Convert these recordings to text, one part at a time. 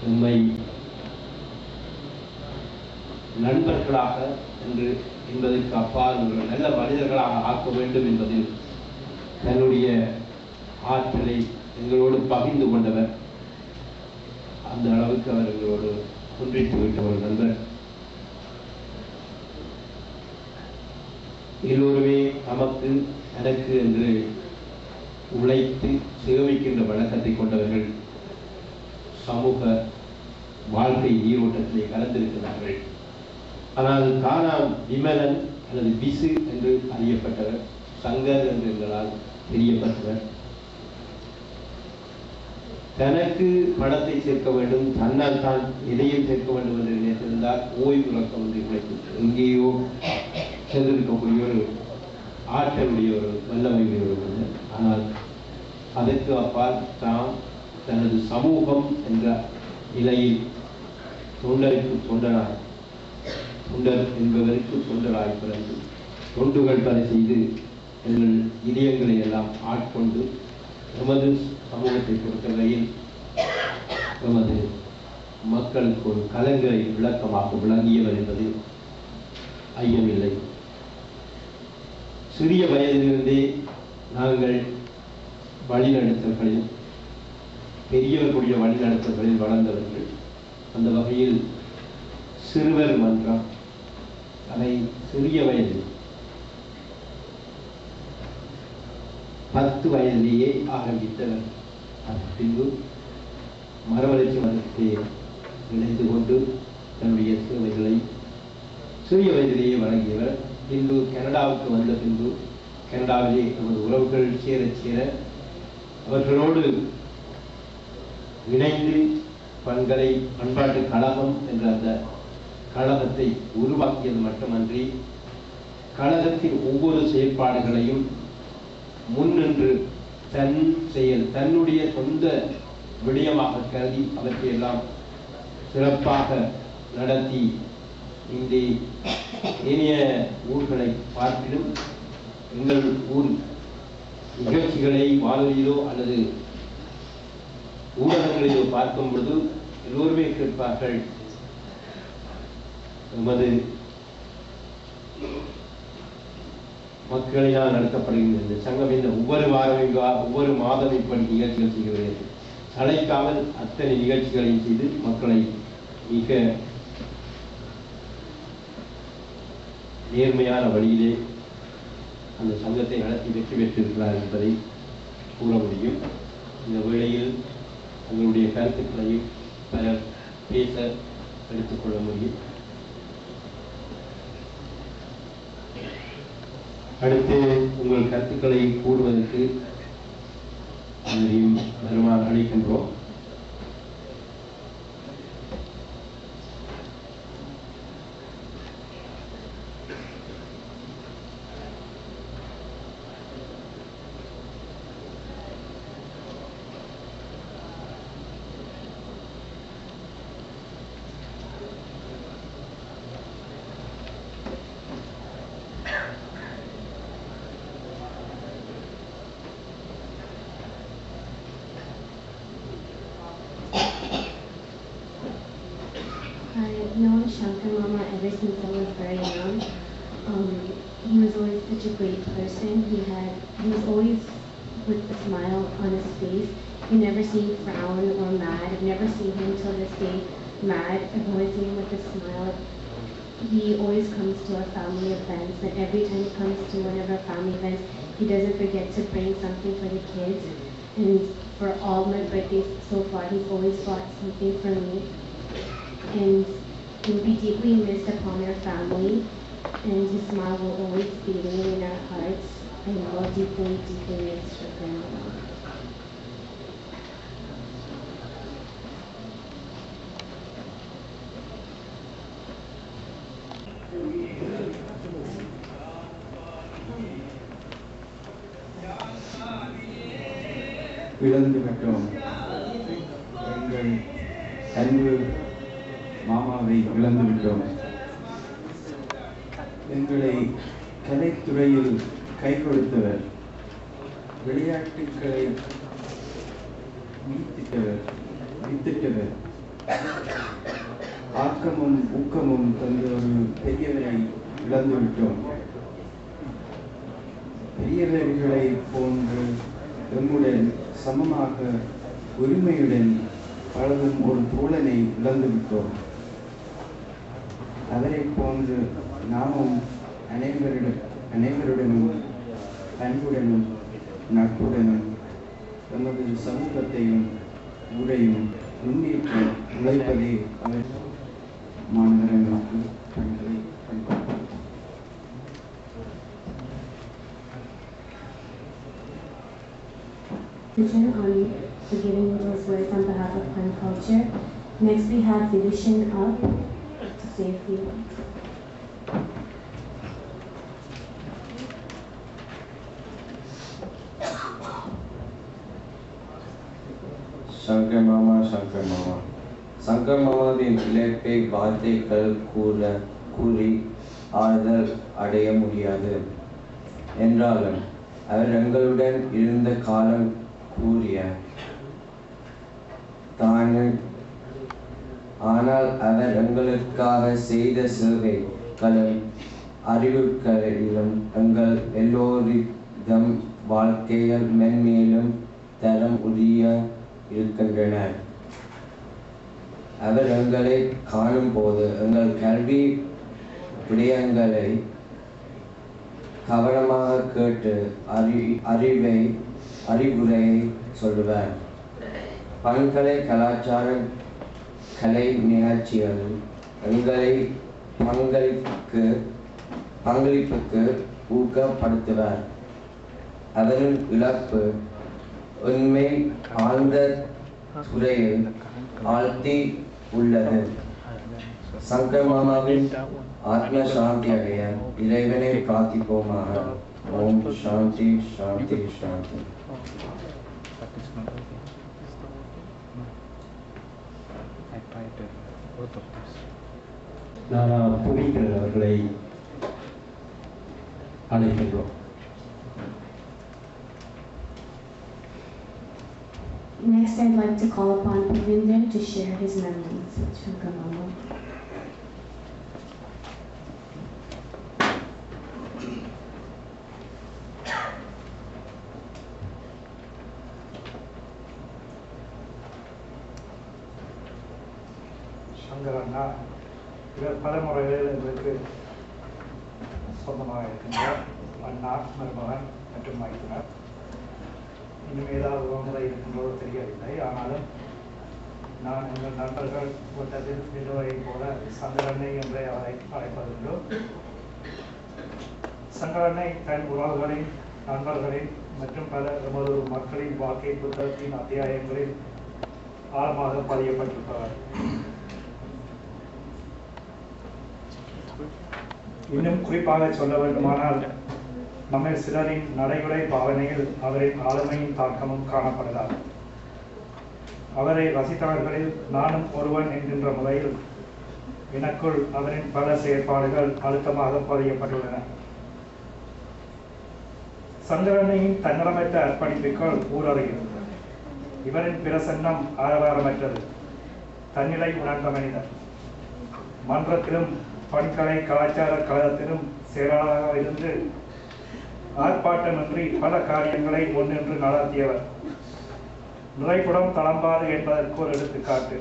உண்மை நண்பர்களாக என்று என்பதற்கு அப்பால் நல்ல மனிதர்களாக ஆக்க வேண்டும் என்பதில் தன்னுடைய ஆற்றலை எங்களோடு பகிர்ந்து கொண்டவர். அந்த அளவுக்கு அவர் எங்களோடு ஒன்றித்து விட்ட ஒரு நண்பர். எல்லோருமே நமக்கு எனக்கு என்று உழைத்து சேமிக்கின்ற வழக்கத்தை கொண்டவர்கள். சமூக வாழ்க்கை நீரோட்டத்திலே கலந்திருக்கிறார்கள். ஆனால் கானா விமலன் அல்லது விசு என்று அறியப்பட்டவர், சங்கர் என்று எங்களால் தெரியப்பட்டவர். தனக்கு பணத்தை சேர்க்க வேண்டும், தன்னால் தான் எதையும் சேர்க்க வேண்டும் என்று நினைத்திருந்தால் ஓய்வு உறக்கம் என்று உழைத்து எங்கேயோ சென்றிருக்கக்கூடிய ஒரு ஆற்றலுடைய ஒரு வல்லமையுடைய ஒரு மனிதர். ஆனால் அதற்கு அப்பால் தான் தனது சமூகம் என்ற நிலையில் தொண்டருக்கு தொண்டராய், தொண்டர் என்பவருக்கு தொண்டராய் பிறந்து தொண்டுகள் பல செய்து எங்கள் இதயங்களை எல்லாம் ஆட்கொண்டு எமது சமூகத்தை பொறுத்தவரையில் எமது மக்களுக்கு ஒரு கலங்கரை விளக்கமாக விளங்கியவர் என்பது ஐயமில்லை. சிறிய வயதிலிருந்தே நாங்கள் வழிநடத்தல்களில் பெரியவர்களுடைய வழிநடத்தல்களில் வளர்ந்தவர்கள். அந்த வகையில் சிறுவர் மன்றம் அதை சிறிய வயதில் 10 வயதிலேயே ஆரம்பித்தவர். பின்பு மறுமலர்ச்சி மன்றத்தை இணைந்து கொண்டு தன்னுடைய சேவைகளை சிறிய வயதிலேயே வழங்கியவர். பின்பு கனடாவுக்கு வந்த பின்பு கனடாவிலே நமது உறவுகள் சேர சேர அவர்களோடு இணைந்து பண்பாட்டு கழகம் என்ற அந்த கழகத்தை உருவாக்கியது மட்டுமன்றி கழகத்தின் ஒவ்வொரு செயற்பாடுகளையும் முன்னின்று தன்னுடைய சொந்த விடயமாக கருதி அவற்றையெல்லாம் சிறப்பாக நடத்தி இந்த ஏனைய ஊர்களை பார்த்திலும் எங்கள் ஊர் நிகழ்ச்சிகளை வானொலியிலோ அல்லது ஊடகங்களிலோ பார்க்கும் பொழுது எல்லோருமே கேட்பார்கள், எமது மக்களினால் நடத்தப்படுகின்ற இந்த சங்கம் இந்த ஒவ்வொரு மாதம் இப்படி நிகழ்ச்சிகள் செய்கிறது, சளைக்காமல் அத்தனை நிகழ்ச்சிகளையும் செய்து மக்களை மிக நேர்மையான வழியிலே அந்த சங்கத்தை நடத்தி வெற்றி பெற்றிருக்கிறார் என்பதை கூற முடியும். இந்த வேளையில் உங்களுடைய கருத்துக்களையும் பலர் பேச எடுத்துக்கொள்ள முடியும். அடுத்து உங்கள் கருத்துக்களை கூறுவதற்கு வருமாறு அழைக்கின்றோம். I've known Shankar Mama ever since I was very young. He was always such a great person. He was always with a smile on his face. You never see him frown or mad. I've never seen him till this day mad. I've always seen him with a smile. He always comes to our family events, and every time he comes to one of our family events, he doesn't forget to bring something for the kids. And for all my birthdays so far, he's always bought something for me. And he will be deeply missed upon our family, and his smile will always be ringing in our hearts. I know deeply, deeply missed your grandma. இழந்து விட்டோம் எங்கள் அன்பு மாமாவை இழந்து விட்டோம். எங்களை கலைத்துறையில் கை கொடுத்தவர், விளையாட்டுக்களை வித்திட்டவர், ஆக்கமும் ஊக்கமும் தந்த ஒரு பெரியவரை இழந்துவிட்டோம். பெரியவர்களை போன்று எம்முடன் சமமாக உரிமையுடன் பழகும் ஒரு தோழனை இழந்துவிட்டோம். அவரை போன்று நாமும் அனைவருடனும் அன்புடனும் நட்புடனும் நமது சமூகத்தையும் ஊரையும் முன்னேற்ற உழைப்பதே அவர் மாணவர்களுக்கு பணிகளை பணிப்பார்கள். On for giving those words on behalf of Pun Culture. Next we have Division Up to say a few words. Shankar मामा शंकर மாமாவின் இழப்பை வார்த்தைகள் கூறி ஆறுதல் அடைய முடியாது. என்றாலும் அவர் எங்களுடன் இருந்த காலம் கூறிய ஆனால் அவர் எங்களுக்காக செய்த சேவைகளும் அறிவுகளிலும் எங்கள் எல்லோரிடம் வாழ்க்கையில் மென்மேலும் தரம் உரிய இருக்கின்றனர். அவர் எங்களை காணும் போது எங்கள் கல்வி விடயங்களை கவனமாக கேட்டு அறிவுரையை சொல்லுவார். பண்கலை கலாச்சார கலை நிகழ்ச்சிகள் எங்களை பங்களிப்புக்கு ஊக்கப்படுத்துவார். அவரின் இழப்பு உண்மை ஆழ்ந்த துறையில் ஆழ்த்தி உள்ளது. சங்கர் மாமாவின் ஆத்ம சாந்தி அடைய இறைவனை பிரார்த்திப்போமாக. ஓம் சாந்தி சாந்தி சாந்தி. நானா புவிக்கர் அவர்களை அழைக்கின்றோம். Next, I'd like to call upon Puvinder to share his memories with Shankar Mama. Shankar அண்ணா இவர் பல முறைகளில் எங்களுக்கு சொந்தமாக இருக்கின்றார். அண்ணா, மருமகன் மற்றும் மைத்துனர். இன்னும் ஏதாவது முறை இருக்கின்றதோ தெரியவில்லை. ஆனாலும் நான் எங்கள் நண்பர்கள் கூட்டத்தில் நிலுவையை போல சங்கரண்ணை என்றே அவரை அழைப்பதுண்டு. சங்கரண்ணை தன் உறவுகளின், நண்பர்களின் மற்றும் பல எமது மக்களின் வாழ்க்கை புத்தகத்தின் அத்தியாயங்களில் ஆழமாக பதியப்பட்டிருப்பவர். இன்னும் குறிப்பாக சொல்ல வேண்டுமானால் நம்ம சிலரின் நடைமுறை பாவனையில் அவரின் ஆளுமையின் தாக்கமும் காணப்படுகிறார். அவரை ரசித்தவர்களில் நானும் ஒருவன் என்கின்ற முறையில் எனக்குள் அவரின் பல செயற்பாடுகள் அழுத்தமாக பதியப்பட்டுள்ளன. சங்கரண்ணையின் தன்னலமற்ற அர்ப்பணிப்புகள் ஊரறியும். இவரின் பிரசன்னம் ஆரவாரமற்றது. தன்னிலை உணர்ந்த மனிதர். மன்றத்திலும் பண்கலை கலாச்சார கழகத்திலும் செயலாளராக இருந்து ஆர்ப்பாட்டமின்றி பல காரியங்களை முன்னின்று நடத்தியவர். நிறைகுடம் தளம்பாது என்பதற்கு ஒரு எடுத்துக்காட்டு.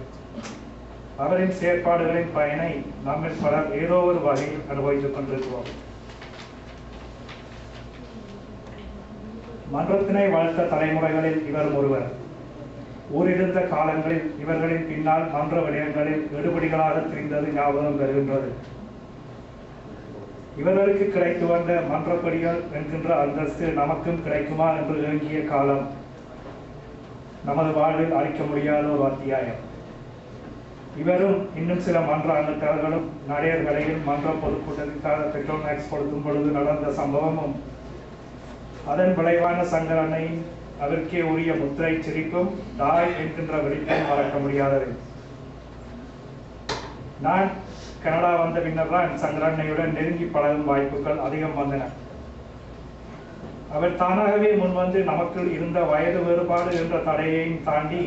அவரின் செயற்பாடுகளின் பயனை நம்மில் பலர் ஏதோ ஒரு வகையில் அனுபவித்துக் கொண்டிருக்கிறோம். மன்றத்தினை வளர்த்த தலைமுறைகளில் இவரும் ஒருவர். ஊரிருந்த காலங்களில் இவர்களின் பின்னால் மன்ற விடயங்களில் எடுபடிகளாக திரிந்தது ஞாபகம் வருகின்றது. இவர்களுக்கு கிடைத்து வந்த மன்றப்படிகள் என்கின்ற அந்தஸ்து நமக்கும் கிடைக்குமா என்று இறங்கிய காலம் நமது வாழ்வில் அளிக்க முடியாத ஒரு அத்தியாயம். இவரும் இன்னும் சில மன்ற அங்கத்தவர்களும் நடையர்களையும் மன்ற பொதுக்கூட்டத்திற்காக பெட்ரோல் மேக்ஸ் கொடுக்கும் பொழுது நடந்த சம்பவமும் அதன் விளைவான சங்கரண்ணையின் அதற்கே உரிய முத்திரை சிரிப்பும் தாய் என்கின்ற வெளிப்பும் மறக்க முடியாதவை. நான் கனடா வந்த பின்னர் தான் சங்கரண்ணையுடன் நெருங்கி பழகும் வாய்ப்புகள் அதிகம் வந்தன. அவர் தானாகவே முன்வந்து நமக்குள் இருந்த வயது வேறுபாடு என்ற தடையையும் தாண்டி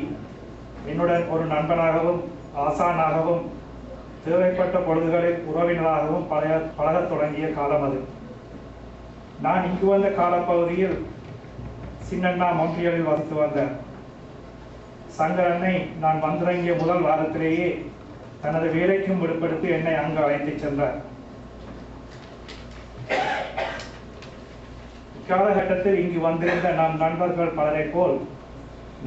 என்னுடன் ஒரு நண்பனாகவும் ஆசானாகவும் தேவைப்பட்ட பொழுதுகளில் உறவினராகவும் பழகத் தொடங்கிய காலம் அது. நான் இங்கு வந்த காலப்பகுதியில் சின்னண்ணா மொன்றியலில் வசித்து வந்தார். சங்கரனை நான் வந்திறங்கிய முதல் வாரத்திலேயே தனது வேலைக்கும் விடுபடுத்தி என்னை அங்கு அழைத்துச் சென்றார். இக்காலகட்டத்தில் இங்கு வந்திருந்த நம் நண்பர்கள் பலரை போல்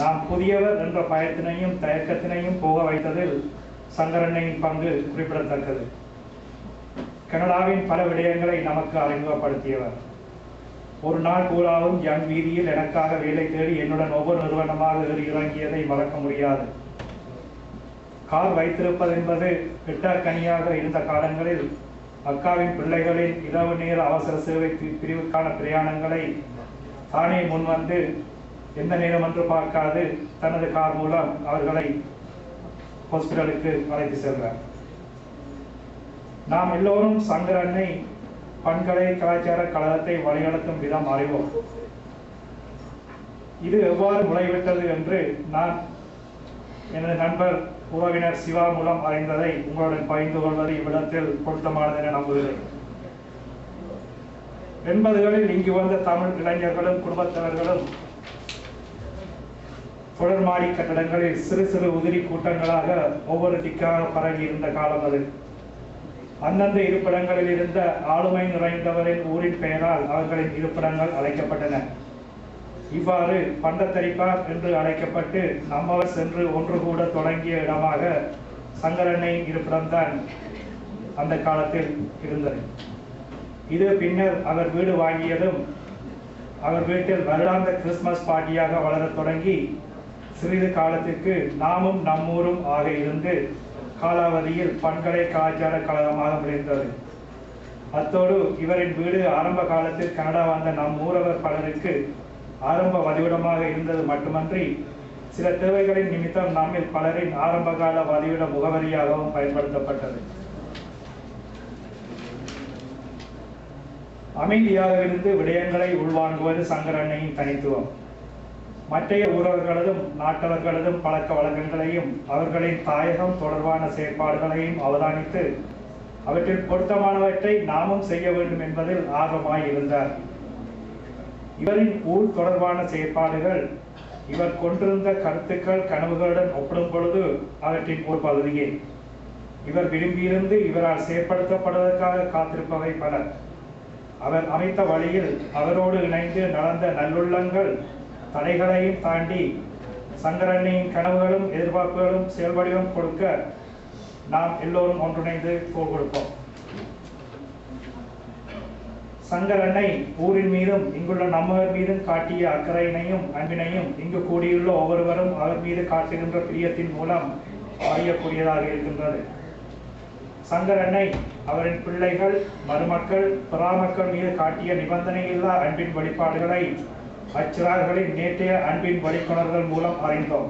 நாம் புதியவர் என்ற பயத்தினையும் தயக்கத்தினையும் போக வைத்ததில் சங்கரண்ணையின் பங்கு குறிப்பிடத்தக்கது. கனடாவின் பல விடயங்களை நமக்கு அறிமுகப்படுத்தியவர். ஒரு நாள் பூராவும் யங் வீதியில் எனக்காக வேலை தேடி என்னுடன் ஒவ்வொரு நிறுவனமாக ஏறி இறங்கியதை மறக்க முடியாது. கார் வைத்திருப்பது என்பது எட்டக்கனியாக இருந்த காலங்களில் அக்காவின் பிள்ளைகளின் இரவு நேர அவசர சேவை பிரிவுக்கான பிரயாணங்களை தானே முன்வந்து எந்த நேரம் என்று பார்க்காது தனது கார் மூலம் அவர்களை ஹாஸ்பிட்டலுக்கு அழைத்து செல்வார். நாம் எல்லோரும் சங்கரனை பண்கலை கலாச்சார கழகத்தை வழிநடத்தும் விதம் அறிவோம். இது எவ்வாறு முளைவிட்டது என்று நான் எனது நண்பர் உறவினர் சிவா மூலம் அறிந்ததை உங்களுடன் பகிர்ந்து கொள்வது இவ்விடத்தில் பொருத்தமானது என நம்புகிறேன். 80களில் இங்கு வந்த தமிழ் இளைஞர்களும் குடும்பத்தினர்களும் தொடர்மாடி கட்டடங்களில் சிறு சிறு உதிரி கூட்டங்களாக ஒவ்வொரு திக்காக பரவி இருந்த காலம் அது. அந்தந்த இருப்பிடங்களில் இருந்த ஆளுமை நிறைந்தவரின் ஊரின் பெயரால் அவர்களின் இருப்பிடங்கள் அழைக்கப்பட்டன. இவ்வாறு பண்டத்தரிப்பார் என்று அழைக்கப்பட்டு நம்மவர் சென்று ஒன்று கூட தொடங்கிய இடமாக சங்கரண்ணையின் இருப்பிடம்தான் அந்த காலத்தில் இருந்தது. இது பின்னர் அவர் வீடு வாங்கியதும் அவர் வீட்டில் வருடாந்த கிறிஸ்துமஸ் பார்ட்டியாக வளரத் தொடங்கி சிறிது காலத்திற்கு நாமும் நம்மூரும் ஆக இருந்து காலாவதியில் பண்கலை கலாச்சார கழகமாக விளைந்தது. அத்தோடு இவரின் வீடு ஆரம்ப காலத்தில் கனடா வந்த நம் ஊரவர் பலருக்கு ஆரம்ப வதிவிடமாக இருந்தது மட்டுமன்றி சில தேவைகளின் நிமித்தம் நம்மில் பலரின் ஆரம்பகால வதிவிட முகவரியாகவும் பயன்படுத்தப்பட்டது. அமைதியாக இருந்து விடயங்களை உள்வாங்குவது சங்கரண்ணையின் தனித்துவம். மற்றைய ஊரவர்களதும் நாட்டவர்களதும் பழக்க வழக்கங்களையும் அவர்களின் தாயகம் தொடர்பான செயற்பாடுகளையும் அவதானித்து அவற்றில் பொருத்தமானவற்றை நாமும் செய்ய வேண்டும் என்பதில் ஆர்வமாய் இருந்தார். இவரின் ஊர் தொடர்பான செயற்பாடுகள் இவர் கொண்டிருந்த கருத்துக்கள் கனவுகளுடன் ஒப்பிடும் பொழுது அவற்றின் ஒரு பகுதியே. இவர் விரும்பியிருந்து இவரால் செயற்படுத்தப்படுவதற்காக காத்திருப்பவை பல. அவர் அமைத்த வழியில் அவரோடு இணைந்து நடந்த நல்லுள்ளங்கள் தடைகளையும் தாண்டி சங்கரண்ணையின் கனவுகளும் எதிர்பார்ப்புகளும் செயல்வடிவம் கொடுக்க நாம் எல்லோரும் ஒன்றிணைந்து தோள் கொடுப்போம். சங்கரண்ணை ஊரின் மீதும் இங்குள்ள நம்மவர் மீதும் காட்டிய அக்கறையினையும் அன்பினையும் இங்கு கூடியுள்ள ஒவ்வொருவரும் அவர் மீது காட்டுகின்ற பிரியத்தின் மூலம் அறியக்கூடியதாக இருக்கின்றது. சங்கரண்ணை அவரின் பிள்ளைகள் மருமக்கள் பிராமக்கள் மீது காட்டிய நிபந்தனையில்லா அன்பின் வெளிப்பாடுகளை அச்சிறார்களின் நேற்றைய அன்பின் வழிகொணர்தல் மூலம் அறிந்தோம்.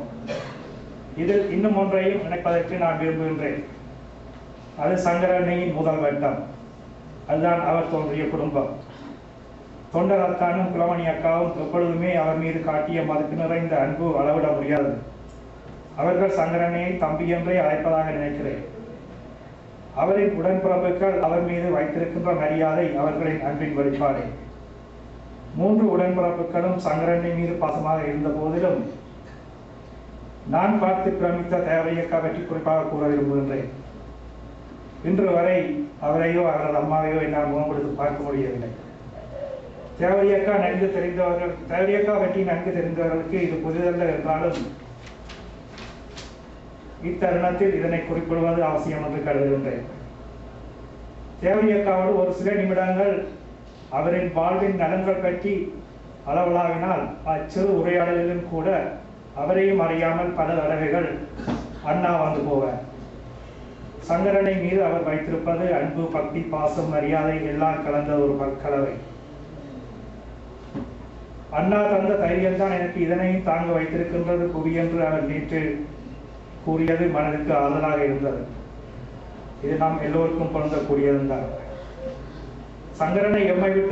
இதில் இன்னும் ஒன்றையும் இணைப்பதற்கு நான் விரும்புகின்றேன். அது சங்கரண்ணையின் முதல் வட்டம். அதுதான் அவர் தோன்றிய குடும்பம். தொண்டர் அத்தானும் குலமணி அக்காவும் எப்பொழுதுமே அவர் மீது காட்டிய மதிப்பு நிறைந்த அன்பு அளவிட முடியாது. அவர்கள் சங்கரண்ணையை தம்பி என்றே அழைப்பதாக நினைக்கிறேன். அவரின் உடன்பிறப்புகள் அவர் மீது வைத்திருக்கின்ற மரியாதை அவர்களின் அன்பின் வெளிப்பாடு. 3 உடன்பிறப்புகளும் சங்கரண்ணை மீது பாசமாக இருந்த போதிலும் நான் பார்த்து பிரமித்த தேவையக்கா பற்றி குறிப்பாக கூற விரும்புகின்றேன். இன்று வரை அவரையோ அவரது அம்மாவையோ என்னால் முகம் கொடுத்து பார்க்க முடியவில்லை. தேவையக்கா நன்கு தெரிந்தவர்கள் தேவையக்கா பற்றி நன்கு தெரிந்தவர்களுக்கு இது புதிதல்ல என்றாலும் இத்தருணத்தில் இதனை குறிப்பிடுவது அவசியம் என்று கருதுகின்றேன். தேவையக்காவோடு ஒரு சில நிமிடங்கள் அவரின் வாழ்வின் நலன்கள் பற்றி அளவலாவினால் அச்சிறு உரையாடலிலும் கூட அவரையும் அறியாமல் பல தடவைகள் அண்ணா வந்து போவார். சங்கரனை மீது அவர் வைத்திருப்பது அன்பு, பக்தி, பாசம், மரியாதை எல்லாம் கலந்த ஒரு கலவை. அண்ணா தந்த தைரியம்தான் எனக்கு இதனையும் தாங்க வைத்திருக்கின்றது புவி என்று அவர் நேற்று கூறியது மனதுக்கு ஆறுதலாக இருந்தது. இது நாம் எல்லோருக்கும் பொருந்தக்கூடியதுதான். சங்கரனை எம்மை விட்டு